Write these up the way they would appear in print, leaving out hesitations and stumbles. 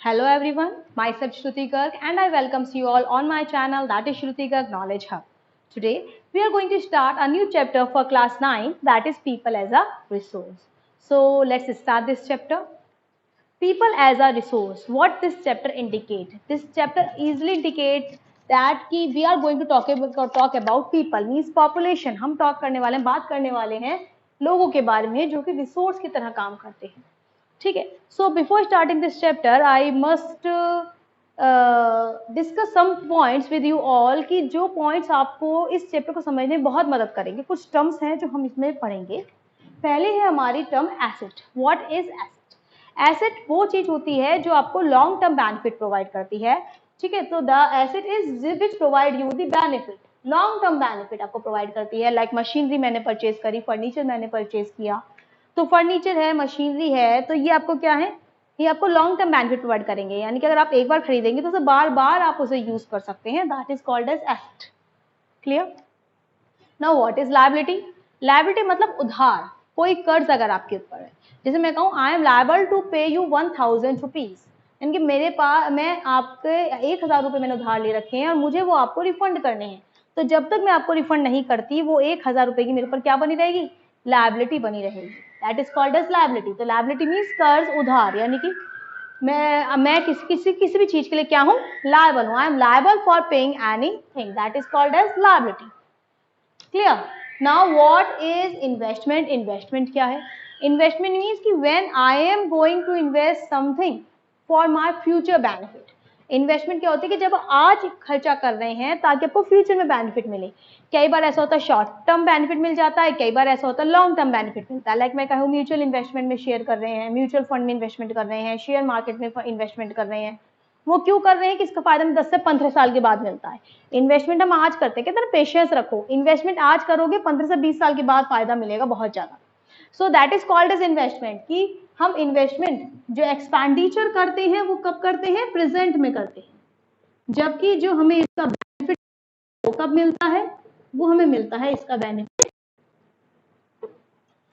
Hello everyone, myself Shruti Garg and I welcome you all on my channel that is Shruti Garg Knowledge Hub. Today we are going to start a new chapter for class 9 that is people as a resource. So let's start this chapter. People as a resource. What this chapter indicates? This chapter easily indicates that कि we are going to talk about people means population. हम talk करने वाले हैं, बात करने वाले हैं लोगों के बारे में जो कि रिसोर्स की तरह काम करते हैं. ठीक है. So before starting this chapter I must discuss some points with you all कि जो पॉइंट्स आपको इस चैप्टर को समझने में बहुत मदद करेंगे. कुछ टर्म्स हैं जो हम इसमें पढ़ेंगे. पहले है हमारी term asset. What is asset? Asset वो चीज होती है जो आपको लॉन्ग टर्म बेनिफिट प्रोवाइड करती है. ठीक है. तो the asset is which provide you the benefit. Long term benefit आपको प्रोवाइड करती है. लाइक मशीनरी मैंने परचेज करी, फर्नीचर मैंने परचेज किया, तो फर्नीचर है, मशीनरी है, तो ये आपको क्या है, ये आपको लॉन्ग टर्म बेनिफिट प्रोवाइड करेंगे. यानी कि अगर आप एक बार खरीदेंगे तो उसे बार बार आप उसे यूज कर सकते हैं. That is called as asset. Clear? Now what is liability? Liability मतलब उधार. कोई कर्ज अगर आपके ऊपर है, जैसे मैं कहूँ आई एम लायबल टू पे यू 1000 रुपीज, यानी कि मेरे पास मैं आपके 1000 रुपये मैंने उधार ले रखे हैं और मुझे वो आपको रिफंड करने हैं. तो जब तक मैं आपको रिफंड नहीं करती वो 1000 रुपये की मेरे ऊपर क्या बनी रहेगी? लायबिलिटी बनी रहेगी. That is called as liability. तो लायबिलिटी मीन्स कर्ज, उधार, यानी कि मैं किसी भी चीज के लिए क्या हूँ? लायबल हूँ. I am liable for paying anything. That is called as liability. Clear? Now what is investment? Investment क्या है? इन्वेस्टमेंट मीन्स कि when I am going to invest something for my future benefit. Investment क्या होती है कि जब आज खर्चा कर रहे हैं ताकि आपको फ्यूचर में बेनिफिट मिले. कई बार ऐसा होता है शॉर्ट टर्म बेनिफिट मिल जाता है, कई बार ऐसा होता है लॉन्ग टर्म बेनिफिट मिलता है. लाइक मैं कहूँ म्यूचुअल इन्वेस्टमेंट में शेयर कर रहे हैं, म्यूचुअल फंड में इन्वेस्टमेंट कर रहे हैं, शेयर मार्केट में इन्वेस्टमेंट कर रहे हैं. वो क्यों कर रहे हैं कि इसका फायदा हमें 10 से 15 साल के बाद मिलता है. इन्वेस्टमेंट हम आज करते हैं, कहते हैं पेशेंस रखो. इन्वेस्टमेंट आज करोगे, 15 से 20 साल के बाद फायदा मिलेगा बहुत ज्यादा. So that is called as investment. कि हम इन्वेस्टमेंट जो एक्सपेंडिचर करते हैं वो कब करते हैं? प्रेजेंट में करते हैं. जबकि जो हमें इसका बेनिफिट वो कब मिलता है? वो हमें मिलता है इसका बेनिफिट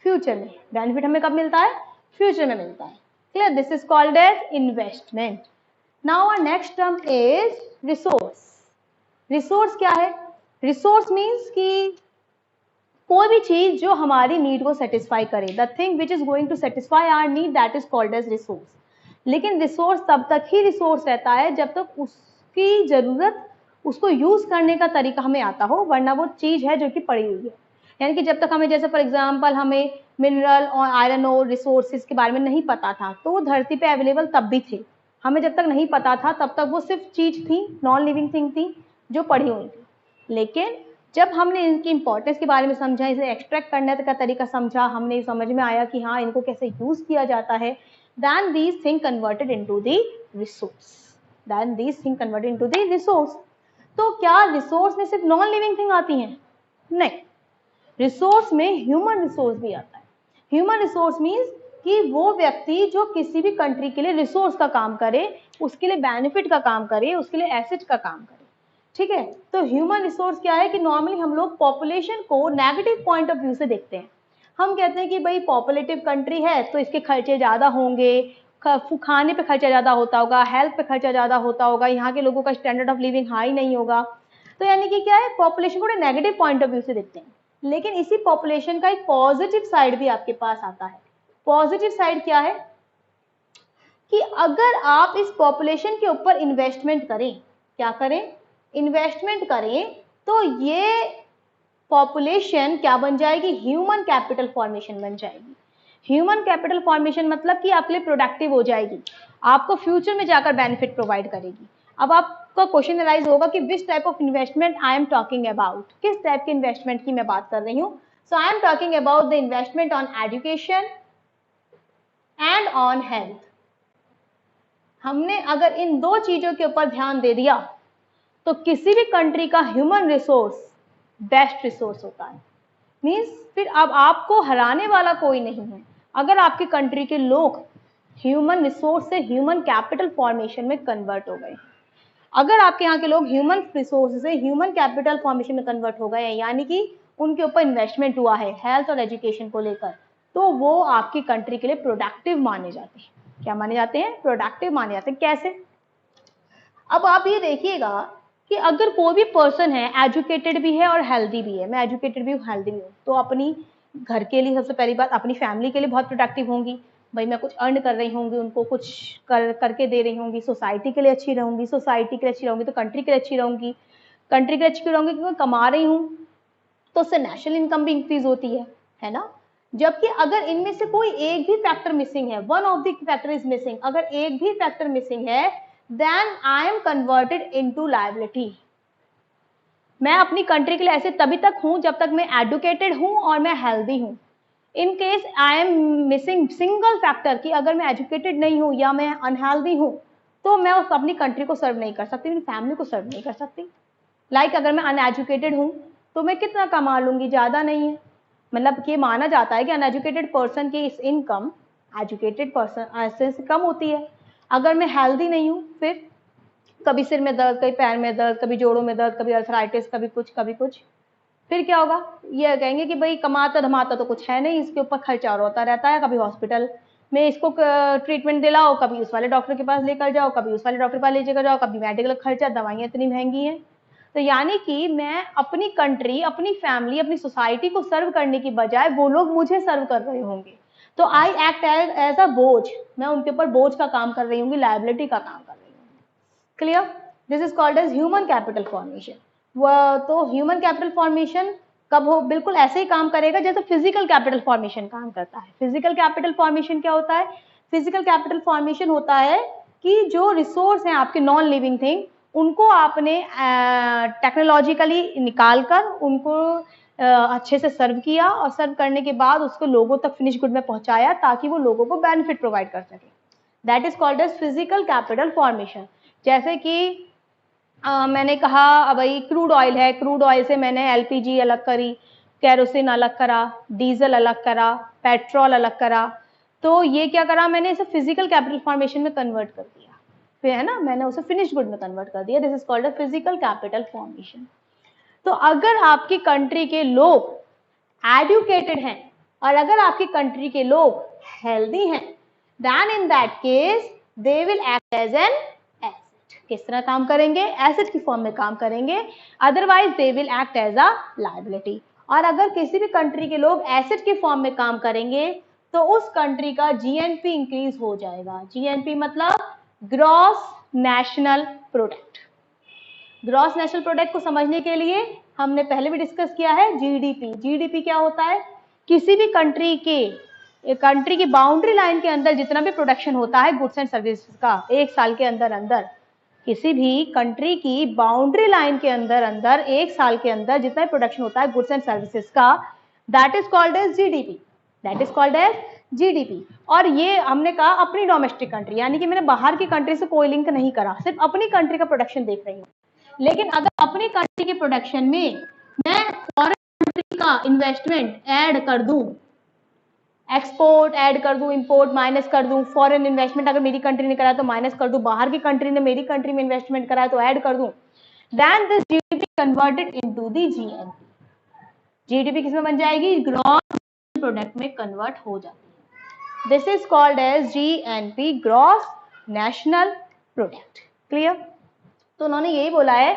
फ्यूचर में. बेनिफिट हमें कब मिलता है? फ्यूचर में मिलता है. Clear? This is called as investment. Now our next term is resource. Resource क्या है? रिसोर्स मीन्स कि कोई भी चीज जो हमारी नीड को सेटिस्फाई करे. The thing which is going to satisfy our need, that is called as resource. लेकिन रिसोर्स तब तक ही रिसोर्स रहता है जब तक उसकी जरूरत, उसको यूज करने का तरीका हमें आता हो, वरना वो चीज है जो कि पड़ी हुई है. यानी कि जब तक हमें, जैसे फॉर एग्जांपल हमें मिनरल और आयरन और रिसोर्सेज के बारे में नहीं पता था, तो वो धरती पे अवेलेबल तब भी थे. हमें जब तक नहीं पता था तब तक वो सिर्फ चीज थी, नॉन लिविंग थिंग थी जो पड़ी हुई थी. लेकिन जब हमने इनकी इंपॉर्टेंस के बारे में समझा, इसे एक्सट्रैक्ट करने का तरीका समझा, हमने समझ में आया कि हाँ इनको कैसे यूज किया जाता है, then these things converted into the resource. Then these things converted into the resource. तो क्या रिसोर्स में सिर्फ नॉन लिविंग थिंग आती हैं? नहीं, रिसोर्स में ह्यूमन रिसोर्स भी आता है. ह्यूमन रिसोर्स मीन्स कि वो व्यक्ति जो किसी भी कंट्री के लिए रिसोर्स का काम करे, उसके लिए बेनिफिट का काम करे, उसके लिए एसेट का काम करे. ठीक है. तो ह्यूमन रिसोर्स क्या है कि नॉर्मली हम लोग पॉपुलेशन को नेगेटिव पॉइंट ऑफ व्यू से देखते हैं. हम कहते हैं कि भाई पॉपुलेटिव कंट्री है तो इसके खर्चे ज़्यादा होंगे, खाने पे खर्चा ज़्यादा होता होगा, हेल्थ पे खर्चा ज़्यादा होता होगा, यहाँ के लोगों का स्टैंडर्ड ऑफ लिविंग हाई नहीं होगा. तो यानी कि क्या है, पॉपुलेशन को नेगेटिव पॉइंट ऑफ व्यू से देखते हैं. लेकिन इसी पॉपुलेशन का एक पॉजिटिव साइड भी आपके पास आता है. पॉजिटिव साइड क्या है कि अगर आप इस पॉपुलेशन के ऊपर इन्वेस्टमेंट करें, क्या करें? इन्वेस्टमेंट करें, तो ये पॉपुलेशन क्या बन जाएगी? ह्यूमन कैपिटल फॉर्मेशन बन जाएगी. ह्यूमन कैपिटल फॉर्मेशन मतलब कि आपके लिए प्रोडक्टिव हो जाएगी, आपको फ्यूचर में जाकर बेनिफिट प्रोवाइड करेगी. अब आपका क्वेश्चन अराइज होगा कि which type of investment I am talking about. किस टाइप के इन्वेस्टमेंट की मैं बात कर रही हूँ? So I am talking about the investment on education and on health. हमने अगर इन दो चीजों के ऊपर ध्यान दे दिया तो किसी भी कंट्री का ह्यूमन रिसोर्स बेस्ट रिसोर्स होता है. मीन्स फिर अब आपको हराने वाला कोई नहीं है अगर आपकी कंट्री के लोग ह्यूमन रिसोर्स से ह्यूमन कैपिटल फॉर्मेशन में कन्वर्ट हो गए. अगर आपके यहाँ के लोग ह्यूमन रिसोर्स से ह्यूमन कैपिटल फॉर्मेशन में कन्वर्ट हो गए हैं, यानी कि उनके ऊपर इन्वेस्टमेंट हुआ है हेल्थ और एजुकेशन को लेकर, तो वो आपकी कंट्री के लिए प्रोडक्टिव माने जाते हैं. क्या माने जाते हैं? प्रोडक्टिव माने जाते हैं। कैसे? अब आप ये देखिएगा कि अगर कोई भी पर्सन है, एजुकेटेड भी है और हेल्दी भी है, मैं एजुकेटेड भी हूँ, हेल्दी भी हूँ, तो अपनी घर के लिए सबसे पहली बात, अपनी फैमिली के लिए बहुत प्रोडक्टिव होंगी। भाई मैं कुछ अर्न कर रही होंगी, उनको कुछ करके दे रही होंगी, सोसाइटी के लिए अच्छी रहूंगी, सोसाइटी के लिए अच्छी रहूंगी तो कंट्री के लिए अच्छी रहूंगी, कंट्री के लिए अच्छी रहूंगी क्योंकि कमा रही हूँ तो उससे नेशनल इनकम भी इंक्रीज होती है ना। जबकि अगर इनमें से कोई एक भी फैक्टर मिसिंग है, one of the factor is missing, अगर एक भी फैक्टर मिसिंग है, then I am converted into liability. मैं अपनी कंट्री के लिए ऐसे तभी तक हूं जब तक मैं एडुकेटेड हूं और मैं हेल्दी हूं। In case I am missing single factor कि अगर मैं एजुकेटेड नहीं हूं या मैं अनहेल्दी हूं तो मैं उस अपनी कंट्री को सर्व नहीं कर सकती, मेरी फैमिली को सर्व नहीं कर सकती। लाइक अगर मैं अनएजुकेटेड हूं तो मैं कितना कमा लूंगी? ज्यादा नहीं है। मतलब ये माना जाता है कि अनएजुकेटेड पर्सन की इस इनकम एजुकेटेड पर्सन से कम होती है। अगर मैं हेल्दी नहीं हूँ, फिर कभी सिर में दर्द, कभी पैर में दर्द, कभी जोड़ों में दर्द, कभी अर्थराइटिस, कभी कुछ, फिर क्या होगा? ये कहेंगे कि भाई कमाता धमाता तो कुछ है नहीं, इसके ऊपर खर्चा और होता रहता है, कभी हॉस्पिटल में इसको ट्रीटमेंट दिलाओ, कभी उस वाले डॉक्टर के पास लेकर जाओ, कभी उस वाले डॉक्टर के पास लेकर जाओ, कभी मेडिकल खर्चा, दवाइयाँ इतनी महंगी हैं। तो यानी कि मैं अपनी कंट्री, अपनी फैमिली, अपनी सोसाइटी को सर्व करने की बजाय वो लोग मुझे सर्व कर रहे होंगे, तो आई एक्ट एज अ बोझ, मैं उनके ऊपर बोझ का काम कर रही होंगी, लायबिलिटी का काम कर रही होंगी। Clear? This is called as human capital formation. तो ह्यूमन कैपिटल फॉर्मेशन कब हो? बिल्कुल ऐसे ही काम करेगा जैसे फिजिकल कैपिटल फॉर्मेशन काम करता है। फिजिकल कैपिटल फॉर्मेशन क्या होता है? फिजिकल कैपिटल फॉर्मेशन होता है कि जो रिसोर्स हैं आपके नॉन लिविंग थिंग, उनको आपने टेक्नोलॉजिकली निकाल कर उनको अच्छे से सर्व किया और सर्व करने के बाद उसको लोगों तक फिनिश गुड में पहुंचाया ताकि वो लोगों को बेनिफिट प्रोवाइड कर सके। That is called as physical capital formation. जैसे कि मैंने कहा भाई क्रूड ऑयल है, क्रूड ऑयल से मैंने एलपीजी अलग करी, केरोसिन अलग करा, डीजल अलग करा, पेट्रोल अलग करा, तो ये क्या करा मैंने? इसे फिजिकल कैपिटल फॉर्मेशन में कन्वर्ट कर दिया, फिर है ना, मैंने उसे फिनिश गुड में कन्वर्ट कर दिया। This is called a physical capital formation. तो अगर आपकी कंट्री के लोग एडुकेटेड हैं और अगर आपकी कंट्री के लोग हेल्दी हैं, then in that case they will act as an asset. किस तरह काम करेंगे? एसेट की फॉर्म में काम करेंगे, otherwise they will act as a liability. और अगर किसी भी कंट्री के लोग एसेट की फॉर्म में काम करेंगे तो उस कंट्री का जीएनपी इंक्रीज हो जाएगा। जीएनपी मतलब gross national product. Gross national product को समझने के लिए हमने पहले भी डिस्कस किया है जीडीपी। जीडीपी क्या होता है? किसी भी कंट्री की बाउंड्री लाइन के अंदर जितना भी प्रोडक्शन होता है गुड्स एंड सर्विसेज का एक साल के अंदर अंदर, किसी भी कंट्री की बाउंड्री लाइन के अंदर अंदर एक साल के अंदर जितना भी प्रोडक्शन होता है गुड्स एंड सर्विसेज का, that is called as GDP. That is called as GDP. और ये हमने कहा अपनी डोमेस्टिक कंट्री, यानी कि मैंने बाहर की कंट्री से कोई लिंक नहीं करा, सिर्फ अपनी कंट्री का प्रोडक्शन देख रही हूँ। लेकिन अगर अपनी कंट्री के प्रोडक्शन में मैं फॉरेन कंट्री का इन्वेस्टमेंट ऐड कर दूं, एक्सपोर्ट ऐड कर दूं, इंपोर्ट माइनस कर दूं, फॉरेन इन्वेस्टमेंट अगर मेरी कंट्री ने करा तो माइनस कर दूं, बाहर की कंट्री ने मेरी कंट्री में इन्वेस्टमेंट करा तो ऐड कर दूं, then this GDP converted into the GNP. GDP किसमें बन जाएगी? ग्रॉस प्रोडक्ट में कन्वर्ट हो जाती है। This is called as GNP, gross national product. Clear? तो उन्होंने यही बोला है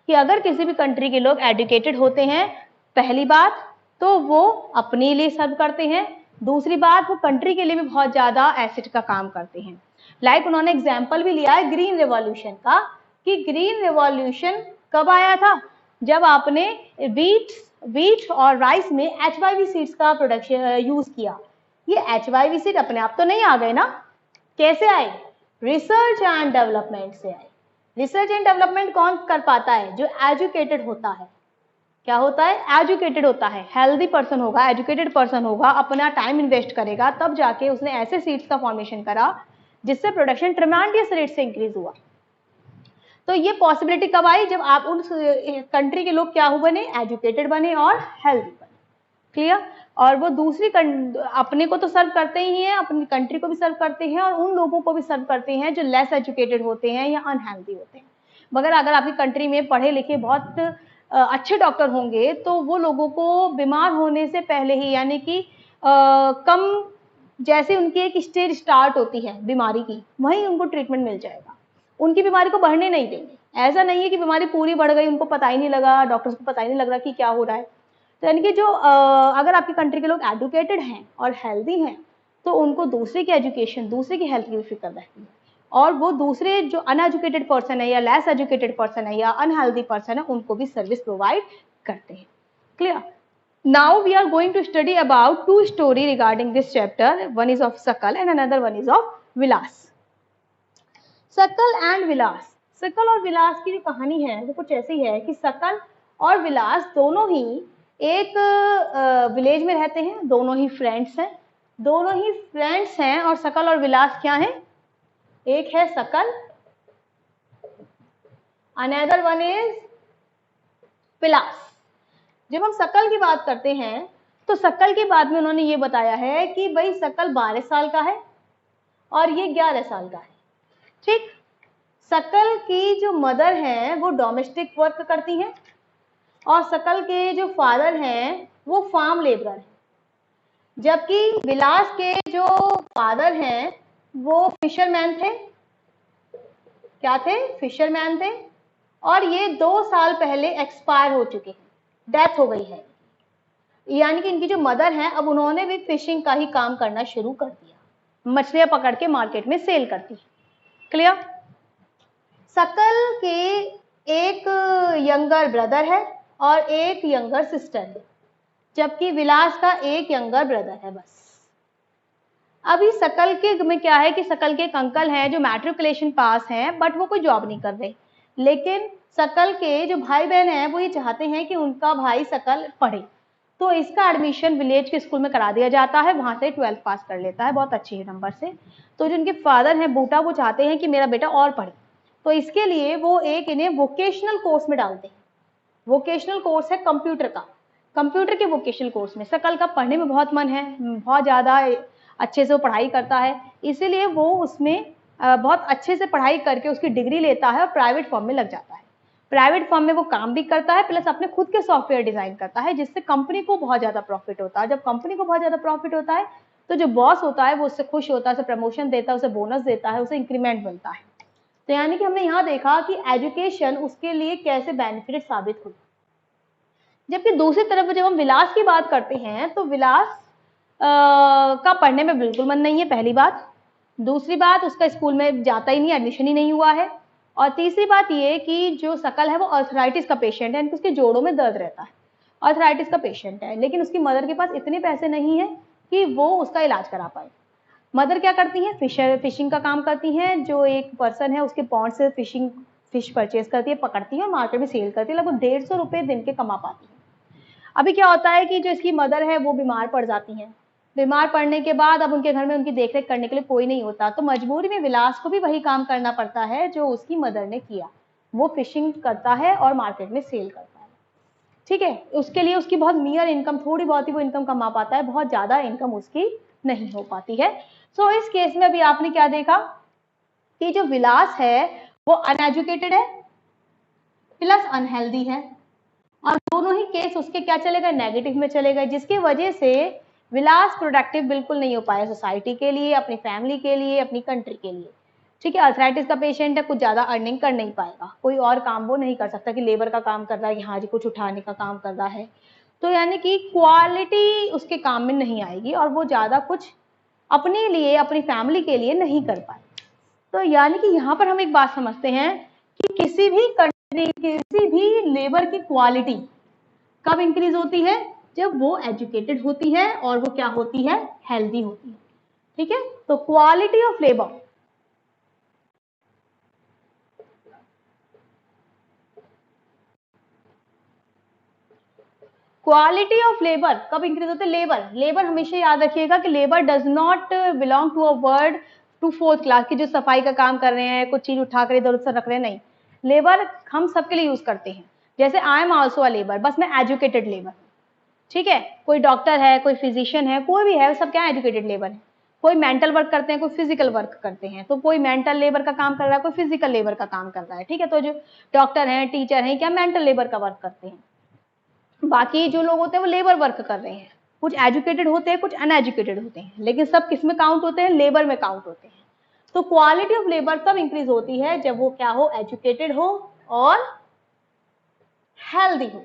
कि अगर किसी भी कंट्री के लोग एजुकेटेड होते हैं, पहली बात तो वो अपने लिए सर्व करते हैं, दूसरी बात वो कंट्री के लिए भी बहुत ज्यादा एसेट का काम करते हैं। लाइक उन्होंने एग्जाम्पल भी लिया है ग्रीन रेवोल्यूशन का, कि ग्रीन रेवोल्यूशन कब आया था? जब आपने वीट और राइस में HYV सीड्स का प्रोडक्शन यूज किया। ये HYV सीड अपने आप तो नहीं आ गए ना, कैसे आए? रिसर्च एंड डेवलपमेंट से आए। रिसर्च एंड डेवलपमेंट कौन कर पाता है? जो एजुकेटेड होता है। क्या होता है? एजुकेटेड होता है, हेल्दी पर्सन होगा, एजुकेटेड पर्सन होगा, अपना टाइम इन्वेस्ट करेगा, तब जाके उसने ऐसे सीड्स का फॉर्मेशन करा जिससे प्रोडक्शन ट्रेमेंडियस रेट से इंक्रीज हुआ। तो ये पॉसिबिलिटी कब आई? जब आप उन कंट्री के लोग क्या बने? एजुकेटेड बने और हेल्दी बने। क्लियर? और वो दूसरी अपने को तो सर्व करते ही हैं, अपनी कंट्री को भी सर्व करते हैं और उन लोगों को भी सर्व करते हैं जो लेस एजुकेटेड होते हैं या अनहेल्दी होते हैं। मगर अगर आपकी कंट्री में पढ़े लिखे बहुत अच्छे डॉक्टर होंगे तो वो लोगों को बीमार होने से पहले ही, यानी कि कम जैसे उनकी एक स्टेज स्टार्ट होती है बीमारी की, वहीं उनको ट्रीटमेंट मिल जाएगा, उनकी बीमारी को बढ़ने नहीं देंगे। ऐसा नहीं है कि बीमारी पूरी बढ़ गई, उनको पता ही नहीं लगा, डॉक्टर्स को पता ही नहीं लग रहा कि क्या हो रहा है। तो यानी कि जो अगर आपकी कंट्री के लोग एजुकेटेड हैं और हेल्दी हैं, तो उनको दूसरे की एजुकेशन, दूसरे की हेल्थ की भी फिक्र रहती है, और वो दूसरे जो अनएजुकेटेड पर्सन है या लेस एजुकेटेड पर्सन है या अनहेल्दी पर्सन है, उनको भी सर्विस प्रोवाइड करते हैं। Clear? Now we are going to study about two story regarding this chapter. One is of Sakal and another one is of Vilas. सकल एंड विलास, सकल और विलास की जो कहानी है वो कुछ ऐसी है कि सकल और विलास दोनों ही एक विलेज में रहते हैं, दोनों ही फ्रेंड्स हैं, और सकल और विलास क्या हैं? एक है सकल, अनदर वन इज विलास। जब हम सकल की बात करते हैं तो सकल के बाद में उन्होंने ये बताया है कि भाई सकल 12 साल का है और ये 11 साल का है। ठीक, सकल की जो मदर है वो डोमेस्टिक वर्क करती हैं और सकल के जो फादर हैं वो फार्म लेबरर हैं, जबकि विलास के जो फादर हैं वो फिशरमैन थे। क्या थे? फिशरमैन थे, और ये 2 साल पहले एक्सपायर हो चुके हैं, डेथ हो गई है। यानी कि इनकी जो मदर हैं अब उन्होंने भी फिशिंग का ही काम करना शुरू कर दिया, मछलियां पकड़ के मार्केट में सेल करती है। क्लियर? सकल के एक यंगर ब्रदर है और एक यंगर सिस्टर है, जबकि विलास का एक यंगर ब्रदर है बस। अभी सकल के में क्या है कि सकल के एक अंकल हैं जो मैट्रिकुलेशन पास हैं, बट वो कोई जॉब नहीं कर रहे, लेकिन सकल के जो भाई बहन हैं वो ये चाहते हैं कि उनका भाई सकल पढ़े, तो इसका एडमिशन विलेज के स्कूल में करा दिया जाता है, वहां से 12th पास कर लेता है बहुत अच्छे नंबर से। तो जो उनके फादर हैं बूटा, वो चाहते हैं कि मेरा बेटा और पढ़े, तो इसके लिए वो एक इन्हें वोकेशनल कोर्स में डालते हैं। वोकेशनल कोर्स है कंप्यूटर का, कंप्यूटर के वोकेशनल कोर्स में सकल का पढ़ने में बहुत मन है, बहुत ज़्यादा अच्छे से वो पढ़ाई करता है, इसीलिए वो उसमें बहुत अच्छे से पढ़ाई करके उसकी डिग्री लेता है और प्राइवेट फर्म में लग जाता है। प्राइवेट फर्म में वो काम भी करता है, प्लस अपने खुद के सॉफ्टवेयर डिजाइन करता है, जिससे कंपनी को बहुत ज़्यादा प्रॉफिट होता है। जब कंपनी को बहुत ज़्यादा प्रॉफिट होता है तो जो बॉस होता है वो उससे खुश होता है, उसे प्रमोशन देता है, उसे बोनस देता है, उसे इंक्रीमेंट मिलता है। तो यानी कि हमने यहाँ देखा कि एजुकेशन उसके लिए कैसे बेनिफिट साबित हुई। जबकि दूसरी तरफ जब हम विलास की बात करते हैं तो विलास का पढ़ने में बिल्कुल मन नहीं है, पहली बात। दूसरी बात, उसका स्कूल में जाता ही नहीं, एडमिशन ही नहीं हुआ है। और तीसरी बात ये कि जो सकल है वो आर्थराइटिस का पेशेंट है, यानी कि उसके जोड़ों में दर्द रहता है, आर्थराइटिस का पेशेंट है, लेकिन उसकी मदर के पास इतने पैसे नहीं है कि वो उसका इलाज करा पाए। मदर क्या करती हैं? फिशिंग का काम करती हैं, जो एक पर्सन है उसके पॉन्ड से फिश परचेज करती है, पकड़ती है और मार्केट में सेल करती है, लगभग 150 रुपये दिन के कमा पाती है। अभी क्या होता है कि जो इसकी मदर है वो बीमार पड़ जाती हैं, बीमार पड़ने के बाद अब उनके घर में उनकी देखरेख करने के लिए कोई नहीं होता, तो मजबूरी में विलास को भी वही काम करना पड़ता है जो उसकी मदर ने किया, वो फिशिंग करता है और मार्केट में सेल करता है। ठीक है, उसके लिए उसकी बहुत मीयर इनकम, थोड़ी बहुत ही वो इनकम कमा पाता है, बहुत ज्यादा इनकम उसकी नहीं हो पाती है। सो इस केस में अभी आपने क्या देखा कि जो विलास है वो अनएजुकेटेड है प्लस अनहेल्दी है, और दोनों ही केस उसके क्या चले गए? नेगेटिव में चले गए, जिसकी वजह से विलास प्रोडक्टिव बिल्कुल नहीं हो पाया सोसाइटी के लिए, अपनी फैमिली के लिए, अपनी कंट्री के लिए। ठीक है, आर्थराइटिस का पेशेंट है, कुछ ज्यादा अर्निंग कर नहीं पाएगा, कोई और काम वो नहीं कर सकता कि लेबर का काम कर रहा है, हाँ जी कुछ उठाने का काम कर रहा है, तो यानी कि क्वालिटी उसके काम में नहीं आएगी और वो ज्यादा कुछ अपने लिए, अपनी फैमिली के लिए नहीं कर पाए। तो यानी कि यहाँ पर हम एक बात समझते हैं कि किसी भी कंट्री, किसी भी लेबर की क्वालिटी कब इंक्रीज होती है? जब वो एजुकेटेड होती है और वो क्या होती है? हेल्दी होती है। ठीक है, तो quality of labour, quality of labour कब इंक्रीज होते हैं? लेबर हमेशा याद रखिएगा कि labour does not belong to a word to 4th class की, जो सफाई का काम कर रहे हैं, कुछ चीज उठाकर इधर उधर रख रहे हैं, नहीं। लेबर हम सबके लिए यूज करते हैं, जैसे I am also a labour, बस मैं एजुकेटेड लेबर। ठीक है, कोई डॉक्टर है, कोई फिजिशियन है, कोई भी है, सब क्या एजुकेटेड लेबर है। कोई मेंटल वर्क करते हैं, कोई फिजिकल वर्क करते हैं, तो कोई मेंटल लेबर का काम कर रहा है, कोई फिजिकल लेबर का काम कर रहा है। ठीक है, तो जो डॉक्टर हैं, टीचर हैं, क्या मेंटल लेबर का वर्क करते हैं, बाकी जो लोग होते हैं वो लेबर वर्क कर रहे हैं। कुछ एजुकेटेड होते हैं, कुछ अनएजुकेटेड होते हैं, लेकिन सब किस में काउंट होते हैं? लेबर में काउंट होते हैं। तो क्वालिटी ऑफ लेबर कब इंक्रीज होती है? जब वो क्या हो? एजुकेटेड हो और हेल्दी हो।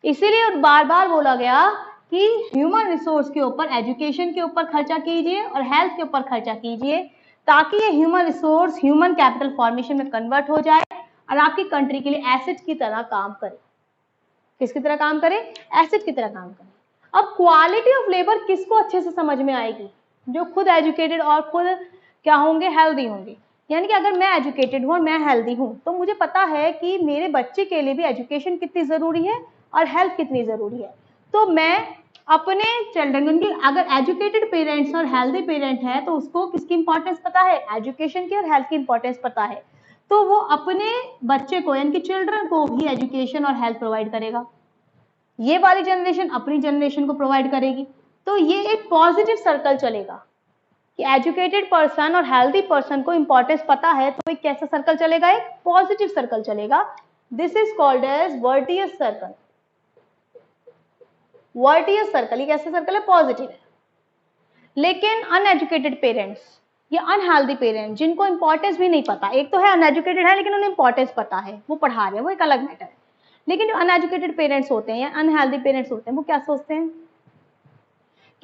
इसीलिए बार बार बोला गया कि ह्यूमन रिसोर्स के ऊपर, एजुकेशन के ऊपर खर्चा कीजिए और हेल्थ के ऊपर खर्चा कीजिए, ताकि ये human resource human capital formation में कन्वर्ट हो जाए और आपकी कंट्री के लिए एसेट की तरह काम करे। किसकी तरह काम करे? एसेट की तरह काम करे। अब क्वालिटी ऑफ लेबर किसको अच्छे से समझ में आएगी? जो खुद एजुकेटेड और खुद क्या होंगे? हेल्दी होंगे। यानी कि अगर मैं एजुकेटेड हूँ और मैं हेल्दी हूँ तो मुझे पता है कि मेरे बच्चे के लिए भी एजुकेशन कितनी जरूरी है और हेल्थ कितनी जरूरी है। तो मैं अपने चिल्ड्रन, उनकी अगर एजुकेटेड पेरेंट्स और हेल्दी पेरेंट है तो उसको किसकी इंपॉर्टेंस पता है? एजुकेशन की और हेल्थ की इंपॉर्टेंस पता है। तो वो अपने बच्चे को यानी कि चिल्ड्रन को भी एजुकेशन और हेल्थ प्रोवाइड करेगा। ये वाली जनरेशन अपनी जनरेशन को प्रोवाइड करेगी। तो ये एक पॉजिटिव सर्कल चलेगा कि एजुकेटेड पर्सन और हेल्दी पर्सन को इंपॉर्टेंस पता है, तो एक कैसा सर्कल चलेगा? एक पॉजिटिव सर्कल चलेगा। This is called as virtuous circle. Virtuous circle, ये कैसा सर्कल है? पॉजिटिव है। लेकिन अनएजुकेटेड पेरेंट्स या अनहेल्दी पेरेंट्स जिनको इंपॉर्टेंस भी नहीं पता, एक तो है अनएजुकेटेड है लेकिन उन्हें इंपॉर्टेंस पता है, वो पढ़ा रहे हैं, वो एक अलग मैटर है। लेकिन जो अनएजुकेटेड पेरेंट्स होते हैं या अनहेल्दी पेरेंट्स होते हैं, वो क्या सोचते हैं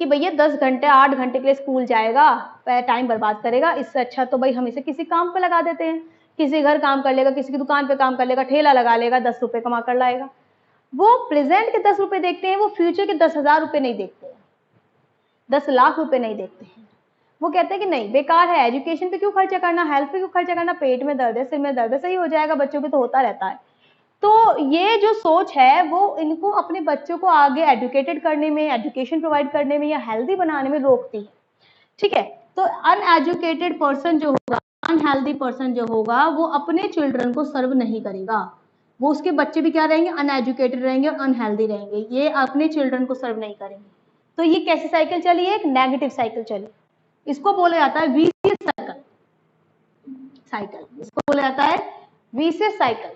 कि भैया 10 घंटे 8 घंटे के लिए स्कूल जाएगा, टाइम बर्बाद करेगा, इससे अच्छा तो भाई हम इसे किसी काम पे लगा देते हैं, किसी घर काम कर लेगा, किसी की दुकान पे काम कर लेगा, ठेला लगा लेगा, 10 रुपए कमा कर लाएगा। वो प्रेजेंट के 10 रुपए देखते हैं, वो फ्यूचर के 10,000 रुपए नहीं देखते हैं, 10 लाख रुपए नहीं देखते हैं। वो कहते हैं कि नहीं, बेकार है, एजुकेशन पे क्यों खर्चा करना, हेल्थ पे क्यों खर्चा करना, पेट में दर्द है, सिर में दर्द है, सही हो जाएगा, बच्चों को तो होता रहता है। तो ये जो सोच है वो इनको अपने बच्चों को आगे एजुकेटेड करने में, एजुकेशन प्रोवाइड करने में या हेल्दी बनाने में रोकती है। ठीक है, तो अनएजुकेटेड पर्सन जो होगा, अनहेल्दी पर्सन जो होगा, वो अपने चिल्ड्रन को सर्व नहीं करेगा, वो उसके बच्चे भी क्या रहेंगे? अनएजुकेटेड रहेंगे और अनहेल्दी रहेंगे, ये अपने चिल्ड्रन को सर्व नहीं करेंगे। तो ये कैसी साइकिल चली? एक नेगेटिव साइकिल चली। इसको बोला जाता है विशियस साइकिल। इसको बोला जाता है विशियस साइकिल,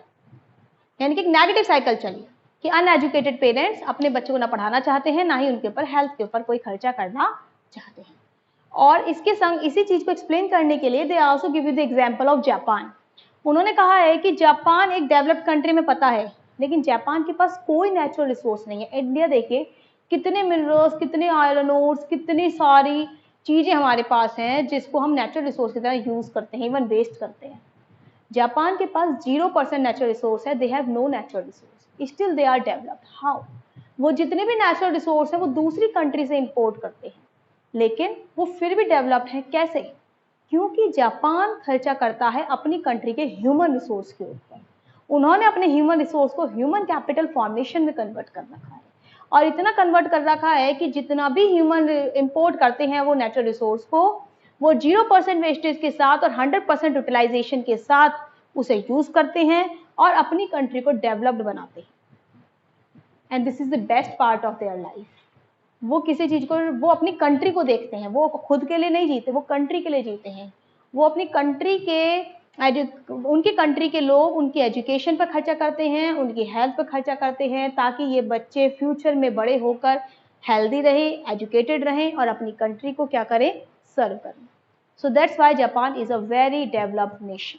यानी कि एक नेगेटिव साइकिल चली कि अनएजुकेटेड पेरेंट्स अपने बच्चों को ना पढ़ाना चाहते हैं, ना ही उनके ऊपर हेल्थ के ऊपर कोई खर्चा करना चाहते हैं। और इसके संग इसी चीज को एक्सप्लेन करने के लिए they also give you the example of Japan. उन्होंने कहा है कि जापान एक डेवलप्ड कंट्री में पता है, लेकिन जापान के पास कोई नेचुरल रिसोर्स नहीं है। इंडिया देखिए कितने मिनरल्स, कितने आयरन ओर्स, कितनी सारी चीजें हमारे पास हैं जिसको हम नेचुरल रिसोर्स की तरह यूज करते हैं, इवन वेस्ट करते हैं। जापान के पास 0% नेचुरल रिसोर्स है, they have no natural resource, still they are developed. How? वो जितने भी नेचुरल रिसोर्स है वो दूसरी कंट्री से इंपोर्ट करते हैं, लेकिन वो फिर भी डेवलप्ड है। कैसे? क्योंकि जापान खर्चा करता है अपनी कंट्री के ह्यूमन रिसोर्स के ऊपर। उन्होंने अपने ह्यूमन रिसोर्स को ह्यूमन कैपिटल फॉर्मेशन में कन्वर्ट कर रखा है, और इतना कन्वर्ट कर रखा है कि जितना भी ह्यूमन इंपोर्ट करते हैं वो नेचुरल रिसोर्स को, वो 0% वेस्टेज के साथ और 100% यूटिलाइजेशन के साथ उसे यूज करते हैं और अपनी कंट्री को डेवलप्ड बनाते हैं। And this is the best part of their life. वो किसी चीज को, वो अपनी कंट्री को देखते हैं, वो खुद के लिए नहीं जीते, वो कंट्री के लिए जीते हैं। वो अपनी कंट्री के, उनकी कंट्री के लोग उनकी एजुकेशन पर खर्चा करते हैं, उनकी हेल्थ पर खर्चा करते हैं, ताकि ये बच्चे फ्यूचर में बड़े होकर हेल्दी रहे, एजुकेटेड रहें और अपनी कंट्री को क्या करें? सर्व करें। So that's why Japan is a very developed nation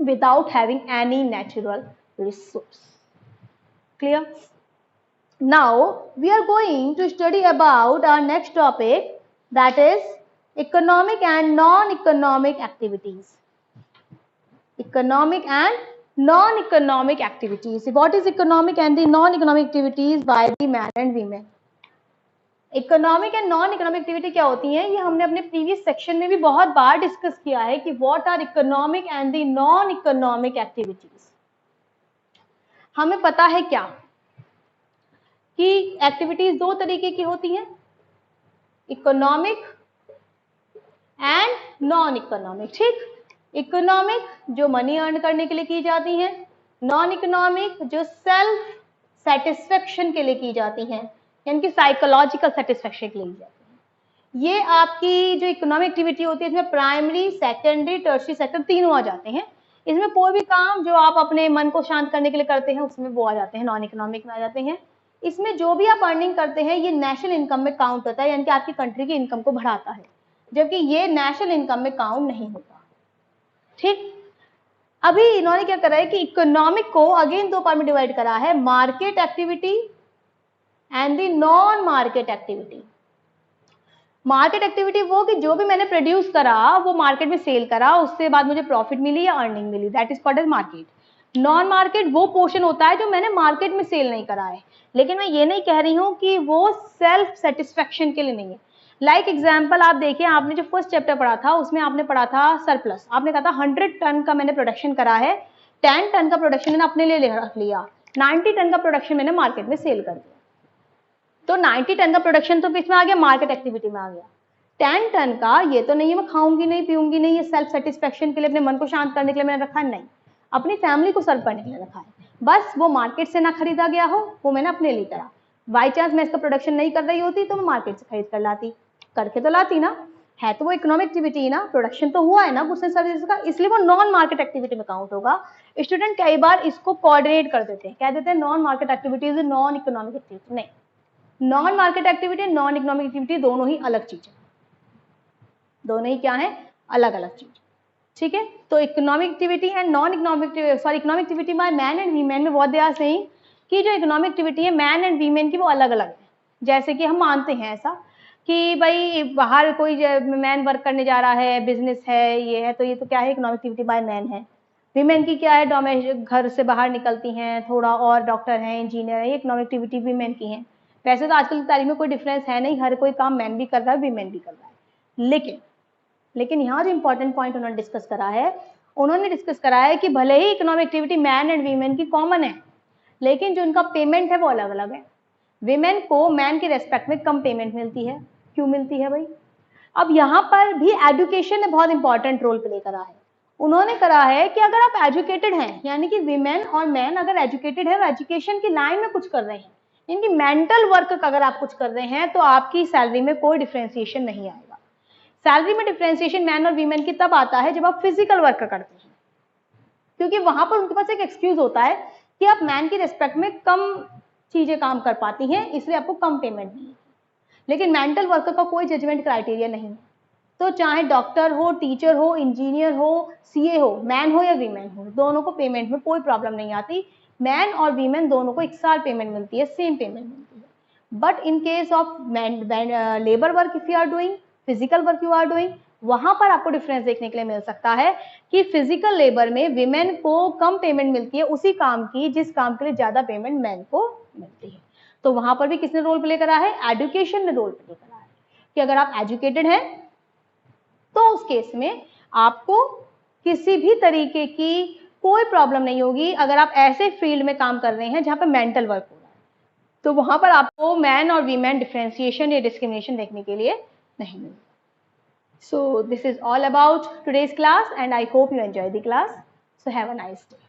without having any natural resource. Clear? Now we are going to study about our next topic, that is economic and non-economic activities. Economic and non-economic activities. What is economic and the non-economic activities by the man and women? Economic and non economic activity क्या होती है? ये हमने अपने previous section में भी बहुत बार discuss किया है कि what are economic and the non economic activities. हमें पता है क्या कि एक्टिविटीज 2 तरीके की होती हैं, इकोनॉमिक एंड नॉन इकोनॉमिक। ठीक, इकोनॉमिक जो मनी अर्न करने के लिए की जाती है, नॉन इकोनॉमिक जो सेल्फ सेटिस्फेक्शन के लिए की जाती हैं, यानी कि साइकोलॉजिकल सेटिस्फेक्शन के लिए जाते हैं। ये आपकी जो इकोनॉमिक एक्टिविटी होती है इसमें प्राइमरी, सेकेंडरी, टर्शियरी सेक्टर तीनों आ जाते हैं। इसमें कोई भी काम जो आप अपने मन को शांत करने के लिए करते हैं उसमें वो आ जाते हैं, नॉन इकोनॉमिक में आ जाते हैं। इसमें जो भी आप अर्निंग करते हैं ये नेशनल इनकम में काउंट होता है, यानी कि आपकी कंट्री की इनकम को बढ़ाता है, जबकि ये नेशनल इनकम में काउंट नहीं होता। ठीक, अभी इन्होंने क्या करा है कि इकोनॉमिक को अगेन दो पार्ट में डिवाइड करा है, market activity and the non market activity. Market activity वो कि जो भी मैंने प्रोड्यूस करा वो मार्केट में सेल करा, उससे बाद मुझे प्रॉफिट मिली या अर्निंग मिली, that is called as market. Non market वो पोर्शन होता है जो मैंने मार्केट में सेल नहीं करा है, लेकिन मैं ये नहीं कह रही हूँ कि वो सेल्फ सेटिस्फेक्शन के लिए नहीं है। लाइक एग्जाम्पल आप देखिए, आपने जो फर्स्ट चैप्टर पढ़ा था उसमें आपने पढ़ा था सरप्लस, आपने कहा था 100 टन का मैंने प्रोडक्शन करा है, 10 टन का प्रोडक्शन मैंने अपने लिए रख लिया, 90 टन का प्रोडक्शन मैंने मार्केट में सेल कर दिया। तो 90 टन का प्रोडक्शन तो किसमें आ गया, मार्केट एक्टिविटी में आ गया। 10 टन का ये तो नहीं है मैं खाऊंगी नहीं पीऊंगी नहीं, ये सेल्फ सेटिस्फेक्शन के लिए, अपने मन को शांत करने के लिए मैंने रखा नहीं, अपनी फैमिली को सर्व करने के लिए रखा है, बस वो मार्केट से ना खरीदा गया हो, वो मैंने अपने लिए करा। बाई चांस मैं इसका प्रोडक्शन नहीं कर रही होती तो मैं मार्केट से खरीद कर लाती, करके तो लाती ना, है तो वो इकोनॉमिक एक्टिविटी ना, प्रोडक्शन तो हुआ है ना गुड्स एंड सर्विसेज का, इसलिए वो नॉन मार्केट एक्टिविटी में काउंट होगा। स्टूडेंट कई बार इसको कोऑर्डिनेट कर देते हैं, कह देते हैं non market activities non economic activity, नहीं, non market activity non economic activity दोनों ही अलग चीज है, दोनों ही क्या है, अलग अलग चीज। ठीक है, तो economic activity and non economic, sorry economic activity by man and women में व्हाट दे आर सेइंग कि जो इकोनॉमिक एक्टिविटी है मैन एंड वीमेन की वो अलग अलग है। जैसे कि हम मानते हैं ऐसा कि भाई बाहर कोई मैन वर्क करने जा रहा है, बिजनेस है, ये है, तो ये तो क्या है, इकोनॉमिक एक्टिविटी बाय मैन है। वीमेन की क्या है, डोमेस्टिक, घर से बाहर निकलती हैं थोड़ा, और डॉक्टर हैं, इंजीनियर है, ये इकोनॉमिक एक्टिविटी वीमेन की है। वैसे तो आजकल की तारीख में कोई डिफरेंस है नहीं, हर कोई काम मैन भी कर रहा है, वीमेन भी कर रहा है, लेकिन यहाँ जो इंपॉर्टेंट पॉइंट उन्होंने डिस्कस करा है, उन्होंने डिस्कस करा है कि भले ही economic activity man and women की कॉमन है, लेकिन जो उनका पेमेंट है वो अलग अलग है। वीमेन को मैन के रेस्पेक्ट में कम पेमेंट मिलती है, क्यों मिलती है भाई? अब यहाँ पर भी एजुकेशन ने बहुत इंपॉर्टेंट रोल प्ले करा है। उन्होंने करा है कि अगर आप एजुकेटेड हैं, यानी कि वीमेन और मैन अगर एजुकेटेड है, एजुकेशन की लाइन में कुछ कर रहे हैं, इनकी मेंटल वर्क का अगर आप कुछ कर रहे हैं, तो आपकी सैलरी में कोई डिफ्रेंसिएशन नहीं आएगा। सैलरी में डिफरेंशिएशन मैन और वीमेन की तब आता है जब आप फिजिकल वर्क करते हैं, क्योंकि वहां पर उनके पास एक एक्सक्यूज होता है कि आप मैन की रिस्पेक्ट में कम चीजें काम कर पाती हैं, इसलिए आपको कम पेमेंट मिलेगी। लेकिन मेंटल वर्क का कोई जजमेंट क्राइटेरिया नहीं है, तो चाहे डॉक्टर हो, टीचर हो, इंजीनियर हो, सीए हो, मैन हो या वीमेन हो, दोनों को पेमेंट में कोई प्रॉब्लम नहीं आती। मैन और वीमेन दोनों को एक साल पेमेंट मिलती है, सेम पेमेंट मिलती है। But in case of labour work if you are doing, physical work you are doing, वहां पर आपको डिफरेंस देखने के लिए मिल सकता है कि फिजिकल लेबर में विमेन को कम पेमेंट मिलती है उसी काम की जिस काम के लिए ज्यादा पेमेंट मैन को मिलती है। तो वहां पर भी किसने रोल प्ले करा है? एजुकेशन ने रोल प्ले करा है कि अगर आप एजुकेटेड हैं तो उस केस में आपको किसी भी तरीके की कोई प्रॉब्लम नहीं होगी अगर आप ऐसे फील्ड में काम कर रहे हैं जहां पर मेंटल वर्क हो रहा है, तो वहां पर आपको मैन और वीमेन डिफरेंशिएशन या डिस्क्रिमिनेशन देखने के लिए नहीं मिलेगा। So this is all about today's class and I hope you enjoy the class. So have a nice day.